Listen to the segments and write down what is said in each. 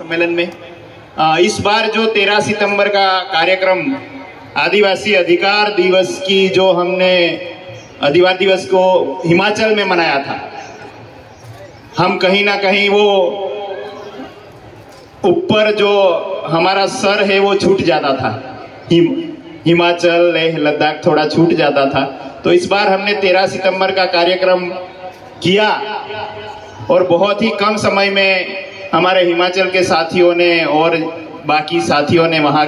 सम्मेलन में इस बार जो 13 सितंबर का कार्यक्रम आदिवासी अधिकार दिवस की जो हमने आदिवासी दिवस को हिमाचल में मनाया था, हम कहीं ना कहीं वो ऊपर जो हमारा सर है वो छूट जाता था, हिमाचल लेह लद्दाख थोड़ा छूट जाता था। तो इस बार हमने 13 सितंबर का कार्यक्रम किया और बहुत ही कम समय में हमारे हिमाचल के साथियों ने और बाकी साथियों ने वहाँ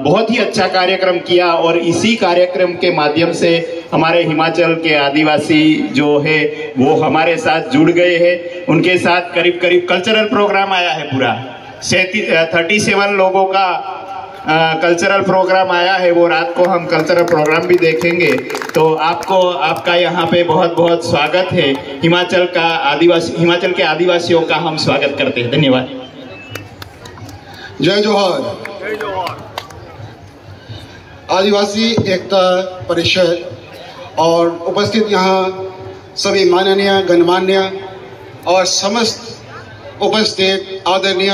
बहुत ही अच्छा कार्यक्रम किया और इसी कार्यक्रम के माध्यम से हमारे हिमाचल के आदिवासी जो है वो हमारे साथ जुड़ गए हैं। उनके साथ करीब करीब कल्चरल प्रोग्राम आया है, पूरा 37 लोगों का कल्चरल प्रोग्राम आया है। वो रात को हम कल्चरल प्रोग्राम भी देखेंगे। तो आपका यहाँ पे बहुत बहुत स्वागत है। हिमाचल के आदिवासियों का हम स्वागत करते हैं। धन्यवाद। जय जोहार। आदिवासी एकता परिषद और उपस्थित यहाँ सभी माननीय गणमान्य और समस्त उपस्थित आदरणीय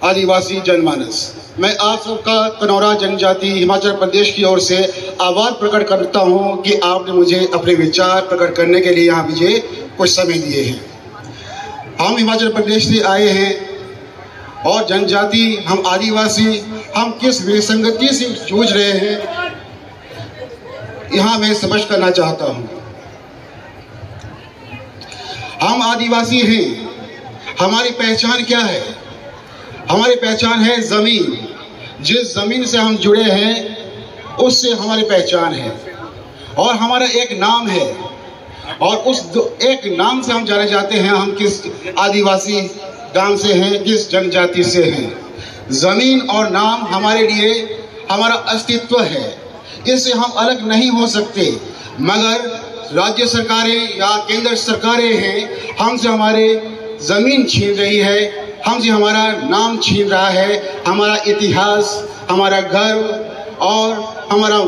आदिवासी जनमानस, मैं आप सबका कनौरा जनजाति हिमाचल प्रदेश की ओर से आभार प्रकट करता हूं कि आपने मुझे अपने विचार प्रकट करने के लिए यहाँ मुझे कुछ समय दिए हैं। हम हिमाचल प्रदेश से आए हैं और जनजाति, हम आदिवासी, हम किस विसंगति से जूझ रहे हैं यहाँ मैं स्पष्ट करना चाहता हूँ। हम आदिवासी हैं, हमारी पहचान क्या है? हमारी पहचान है जमीन। जिस जमीन से हम जुड़े हैं उससे हमारी पहचान है और हमारा एक नाम है और उस एक नाम से हम जाने जाते हैं हम किस आदिवासी गांव से हैं, किस जनजाति से हैं। जमीन और नाम हमारे लिए हमारा अस्तित्व है, इससे हम अलग नहीं हो सकते। मगर राज्य सरकारें या केंद्र सरकारें हैं, हमसे हमारे जमीन छीन रही है, हमसे हमारा नाम छीन रहा है, हमारा इतिहास, हमारा गर्व और हमारा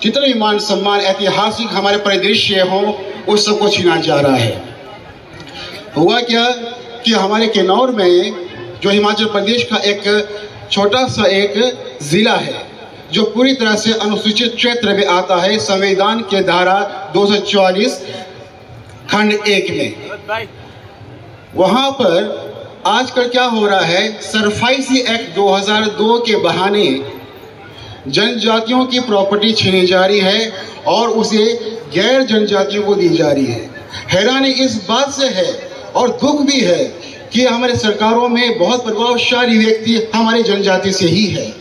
जितने भी मान सम्मान ऐतिहासिक हमारे परिदृश्य हों उस सबको छीना जा रहा है। हुआ क्या कि हमारे किन्नौर में जो हिमाचल प्रदेश का एक छोटा सा एक जिला है जो पूरी तरह से अनुसूचित क्षेत्र में आता है, संविधान के धारा 244 खंड 1 में, वहाँ पर आजकल क्या हो रहा है, सरफाईसी एक्ट 2002 के बहाने जनजातियों की प्रॉपर्टी छीनी जा रही है और उसे गैर जनजातियों को दी जा रही है। हैरानी इस बात से है और दुख भी है कि हमारे सरकारों में बहुत प्रभावशाली व्यक्ति हमारी जनजाति से ही है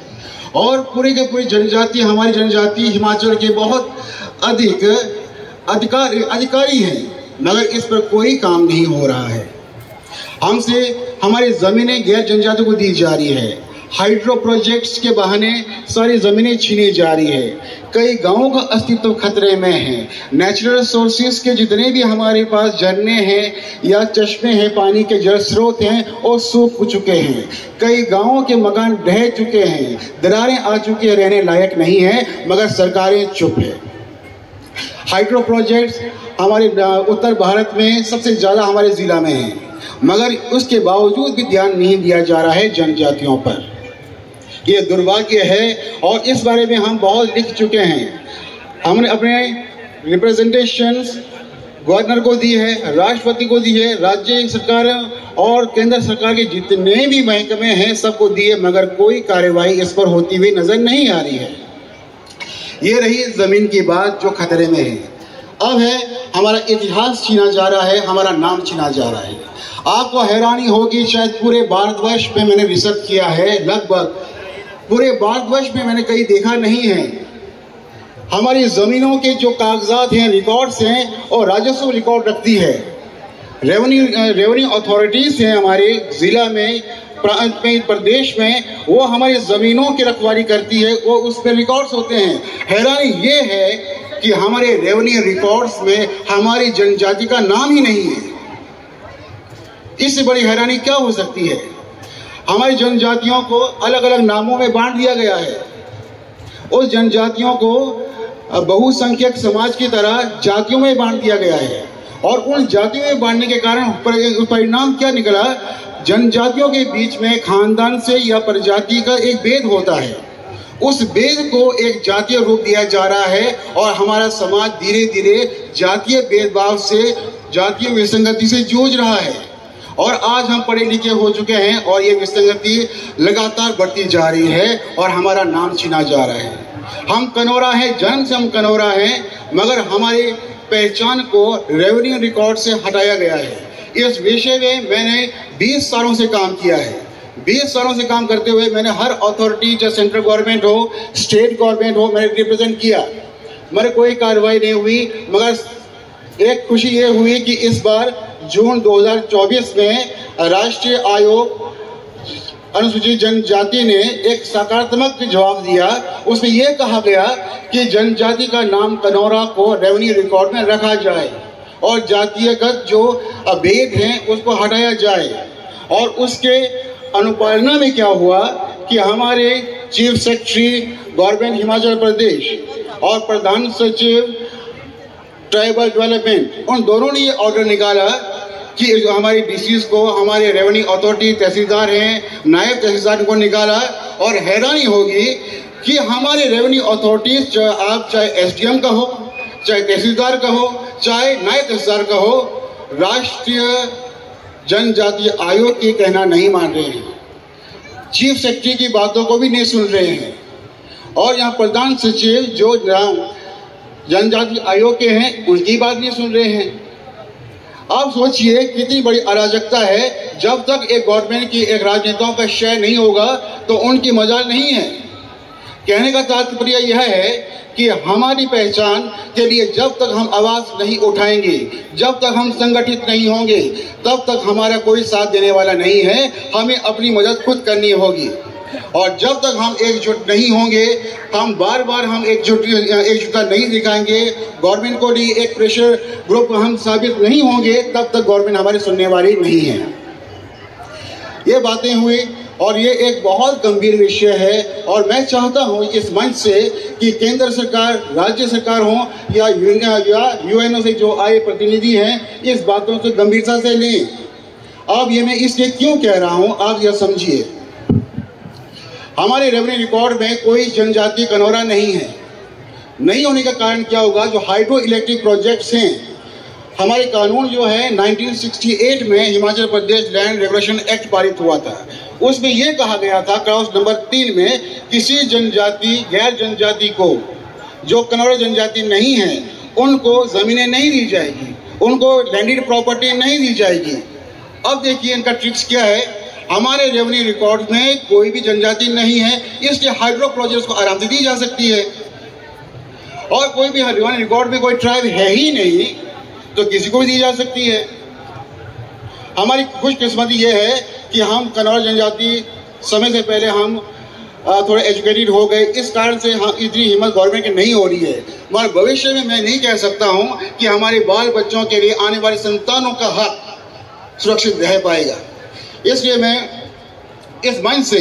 और पूरी की पूरी जनजाति, हमारी जनजाति हिमाचल के बहुत अधिक अधिकारी हैं, मगर इस पर कोई काम नहीं हो रहा है। हमसे हमारी ज़मीनें गैर जनजातियों को दी जा रही है, हाइड्रो प्रोजेक्ट्स के बहाने सारी ज़मीनें छीनी जा रही है, कई गांवों का अस्तित्व खतरे में है, नेचुरल सोर्सेज के जितने भी हमारे पास झरने हैं या चश्मे हैं, पानी के जल स्रोत हैं, वो सूख चुके हैं, कई गांवों के मकान ढह चुके हैं, दरारें आ चुकी हैं, रहने लायक नहीं है, मगर सरकारें चुप है। हाइड्रो प्रोजेक्ट्स हमारे उत्तर भारत में सबसे ज़्यादा हमारे ज़िला में हैं, मगर उसके बावजूद भी ध्यान नहीं दिया जा रहा है जनजातियों पर। ये दुर्भाग्य है और इस बारे में हम बहुत लिख चुके हैं। हमने अपने रिप्रेजेंटेशंस गवर्नर को दी है, राष्ट्रपति को दी है, राज्य सरकार और केंद्र सरकार के जितने भी महकमे हैं सबको दिए, मगर कोई कार्यवाही इस पर होती हुई नजर नहीं आ रही है। ये रही जमीन की बात जो खतरे में है। अब है हमारा इतिहास छीना जा रहा है, हमारा नाम छीना जा रहा है। आपको हैरानी होगी, शायद पूरे भारतवर्ष में मैंने रिसर्च किया है, लगभग पूरे भारतवर्ष में मैंने कहीं देखा नहीं है। हमारी जमीनों के जो कागजात हैं, रिकॉर्ड्स हैं, और राजस्व रिकॉर्ड रखती है, रेवेन्यू अथॉरिटीज हैं हमारे जिला में, प्रदेश में, वो हमारी जमीनों की रखवाली करती है, वो उस पर रिकॉर्ड्स होते हैं। हैरानी ये है कि हमारे रेवेन्यू रिकॉर्ड्स में हमारी जनजाति का नाम ही नहीं है। इससे बड़ी हैरानी क्या हो सकती है? हमारी जनजातियों को अलग अलग नामों में बांट दिया गया है। उस जनजातियों को बहुसंख्यक समाज की तरह जातियों में बांट दिया गया है और उन जातियों में बांटने के कारण परिणाम क्या निकला? जनजातियों के बीच में खानदान से या प्रजाति का एक भेद होता है, उस भेद को एक जातीय रूप दिया जा रहा है और हमारा समाज धीरे धीरे जातीय भेदभाव से, जातीय विसंगति से जूझ रहा है। और आज हम पढ़े लिखे हो चुके हैं और ये विसंगति लगातार बढ़ती जा रही है और हमारा नाम छीना जा रहा है। हम कनौरा हैं, जन्म से हम कनौरा हैं, मगर हमारी पहचान को रेवेन्यू रिकॉर्ड से हटाया गया है। इस विषय में मैंने 20 सालों से काम किया है। 20 सालों से काम करते हुए मैंने हर अथॉरिटी, चाहे सेंट्रल गवर्नमेंट हो, स्टेट गवर्नमेंट हो, मैंने रिप्रेजेंट किया, मगर कोई कार्रवाई नहीं हुई। मगर एक खुशी ये हुई कि इस बार जून 2024 में राष्ट्रीय आयोग अनुसूचित जनजाति ने एक सकारात्मक जवाब दिया। उसमें यह कहा गया कि जनजाति का नाम कनौरा को रेवेन्यू रिकॉर्ड में रखा जाए और जातीयगत जो भेद हैं उसको हटाया जाए। और उसके अनुपालना में क्या हुआ कि हमारे chief secretary government Himachal Pradesh और प्रधान सचिव ट्राइबल डेवलपमेंट, उन दोनों ने ये ऑर्डर निकाला कि हमारी डीसीज को, हमारे रेवेन्यू अथॉरिटी तहसीलदार हैं, नायब तहसीलदार को निकाला। और हैरानी होगी कि हमारे रेवेन्यू अथॉरिटीज, आप चाहे एसडीएम का हो, चाहे तहसीलदार का हो, चाहे नायब तहसीलदार का हो, राष्ट्रीय जनजातीय आयोग की कहना नहीं मान रहे हैं, चीफ सेक्रेटरी की बातों को भी नहीं सुन रहे हैं। और यहाँ प्रधान सचिव जो जनजातीय आयोग के हैं उनकी बात नहीं सुन रहे हैं। आप सोचिए कितनी बड़ी अराजकता है। जब तक एक गवर्नमेंट की, एक राजनेताओं का शेयर नहीं होगा तो उनकी मजाल नहीं है। कहने का तात्पर्य यह है कि हमारी पहचान के लिए जब तक हम आवाज नहीं उठाएंगे, जब तक हम संगठित नहीं होंगे, तब तक हमारा कोई साथ देने वाला नहीं है। हमें अपनी मदद खुद करनी होगी। और जब तक हम एकजुट नहीं होंगे, हम बार बार हम एकजुटता नहीं दिखाएंगे, गवर्नमेंट को भी एक प्रेशर ग्रुप हम साबित नहीं होंगे, तब तक गवर्नमेंट हमारी सुनने वाली नहीं है। ये बातें हुई और ये एक बहुत गंभीर विषय है। और मैं चाहता हूँ इस मंच से कि केंद्र सरकार, राज्य सरकार हो या यूएनओ से जो आए प्रतिनिधि हैं, इस बातों को गंभीरता से लें। अब ये मैं इसलिए क्यों कह रहा हूँ, आप यह समझिए। हमारे रेवेन्यू रिकॉर्ड में कोई जनजाति कनौरा नहीं है। नहीं होने का कारण क्या होगा? जो हाइड्रो इलेक्ट्रिक प्रोजेक्ट्स हैं, हमारे कानून जो है 1968 में Himachal Pradesh land regulation act पारित हुआ था। उसमें यह कहा गया था क्लॉज नंबर 3 में, किसी जनजाति, गैर जनजाति को, जो कनौरा जनजाति नहीं है, उनको जमीनें नहीं दी जाएगी, उनको लैंडेड प्रॉपर्टी नहीं दी जाएगी। अब देखिए इनका ट्रिक्स क्या है। हमारे रेवेन्यू रिकॉर्ड में कोई भी जनजाति नहीं है, इसलिए हाइड्रो प्रोजेक्ट्स को आराम से दी जा सकती है। और कोई भी रेवेन्यू रिकॉर्ड में कोई ट्राइब है ही नहीं, तो किसी को भी दी जा सकती है। हमारी खुशकिस्मती ये है कि हम कनौरा जनजाति समय से पहले हम थोड़े एजुकेटेड हो गए, इस कारण से हम इतनी हिम्मत गवर्नमेंट की नहीं हो रही है। मगर भविष्य में मैं नहीं कह सकता हूँ कि हमारे बाल बच्चों के लिए, आने वाली संतानों का हक सुरक्षित रह पाएगा। इसलिए मैं इस मंच से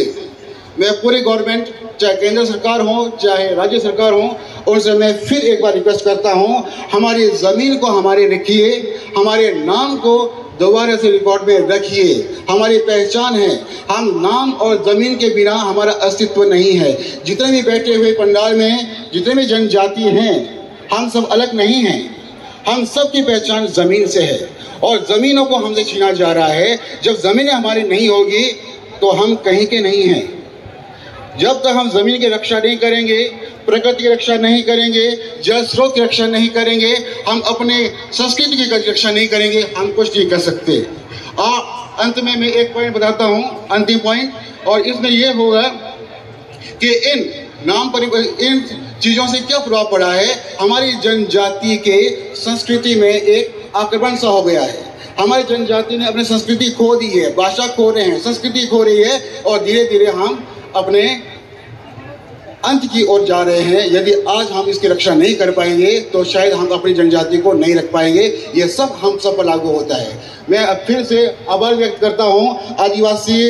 मैं पूरी गवर्नमेंट, चाहे केंद्र सरकार हो चाहे राज्य सरकार हो, उनसे मैं फिर एक बार रिक्वेस्ट करता हूं, हमारी ज़मीन को हमारे रखिए, हमारे नाम को दोबारा से रिकॉर्ड में रखिए। हमारी पहचान है, हम नाम और ज़मीन के बिना हमारा अस्तित्व नहीं है। जितने भी बैठे हुए पंडाल में जितने भी जनजाति हैं, हम सब अलग नहीं हैं। हम सब की पहचान ज़मीन से है और ज़मीनों को हमसे छीना जा रहा है। जब ज़मीनें हमारी नहीं होगी तो हम कहीं के नहीं हैं। जब तक हम ज़मीन की रक्षा नहीं करेंगे, प्रकृति की रक्षा नहीं करेंगे, जल स्रोत की रक्षा नहीं करेंगे, हम अपने संस्कृति की रक्षा नहीं करेंगे, हम कुछ नहीं कर सकते। अंत में मैं एक पॉइंट बताता हूँ, अंतिम पॉइंट, और इसमें यह होगा कि इन चीज़ों से क्या प्रभाव पड़ा है। हमारी जनजाति के संस्कृति में एक आक्रमण सा हो गया है। हमारी जनजाति ने अपनी संस्कृति खो दी है, भाषा खो रहे हैं, संस्कृति खो रही है और धीरे धीरे हम अपने अंत की ओर जा रहे हैं। यदि आज हम इसकी रक्षा नहीं कर पाएंगे तो शायद हम अपनी जनजाति को नहीं रख पाएंगे। ये सब हम सब पर लागू होता है। मैं अब फिर से आभार व्यक्त करता हूँ आदिवासी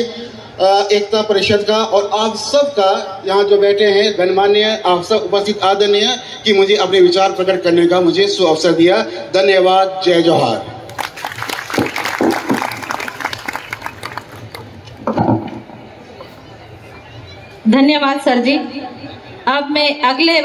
एकता परिषद का और आप सब का, यहाँ जो बैठे हैं गणमान्य, आप सब उपस्थित आदरणीय, कि मुझे अपने विचार प्रकट करने का मुझे अवसर दिया। धन्यवाद। जय जोहार। धन्यवाद सर जी। अब मैं अगले